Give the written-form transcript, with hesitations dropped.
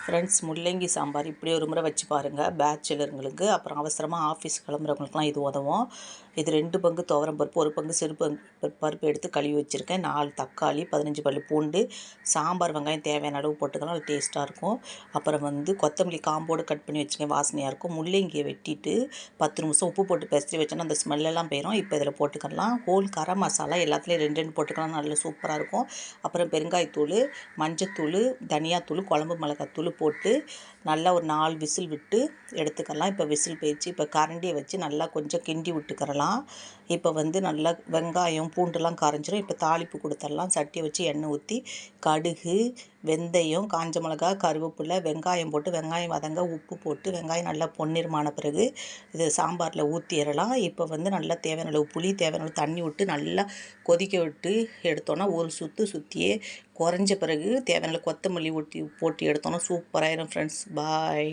Friends, முள்ளங்கி சாம்பார் இப்படி ஒரு முறை வச்சு பாருங்கள். பேச்சுலருங்களுக்கு, அப்புறம் அவசரமாக ஆஃபீஸ் கிளம்புறவங்களுக்குலாம் இது உதவும். இது 2 பங்கு துவரம் பருப்பு, 1 பங்கு சிறு பருப்பு எடுத்து கழுவி வச்சுருக்கேன். 4 தக்காளி, 15 பல்லு பூண்டு, சாம்பார் வெங்காயம் தேவையான அளவு போட்டுக்கலாம், அது டேஸ்ட்டாக இருக்கும். அப்புறம் கொத்தமல்லி காம்போடு கட் பண்ணி வச்சுக்கேன், வாசனையாக இருக்கும். முள்ளங்கியை வெட்டிட்டு 10 நிமிஷம் உப்பு போட்டு பெசரி வச்சோன்னா அந்த ஸ்மெல்லெல்லாம் போயிடும். இப்போ இதில் போட்டுக்கலாம். ஹோல் கரம் மசாலா எல்லாத்துலேயும் 2 2 போட்டுக்கலாம், நல்லா சூப்பராக இருக்கும். அப்புறம் பெருங்காயத்தூள், மஞ்சத்தூள், தனியாத்தூள், குழம்பு மிளகாத்தூள் போட்டு நல்லா ஒரு 4 விசில் விட்டு எடுத்துக்கலாம். இப்போ விசில் போயிடுச்சு. இப்போ கரண்டியை வச்சு நல்லா கொஞ்சம் கிண்டி விட்டுக்கிறலாம். இப்போ நல்லா வெங்காயம் பூண்டுலாம் கரைஞ்சிரும். இப்போ தாளிப்பு கொடுத்துடலாம். சட்டியை வச்சு எண்ணெய் ஊற்றி கடுகு, வெந்தயம், காஞ்ச மிளகா, கருவேப்பிலை, வெங்காயம் போட்டு வெங்காயம் வதங்க உப்பு போட்டு வெங்காயம் நல்லா பொன்னிறமான பிறகு இது சாம்பாரில் ஊற்றிடலாம். இப்போ நல்லா தேவையான அளவு புளி, தேவையான அளவு தண்ணி விட்டு நல்லா கொதிக்க விட்டு எடுத்தோன்னா ஒரு சுற்றியே குறைஞ்ச பிறகு தேவையான கொத்தமல்லி போட்டு எடுத்தோன்னா சூப்பராகிடும் ஃப்ரெண்ட்ஸ். பாய்.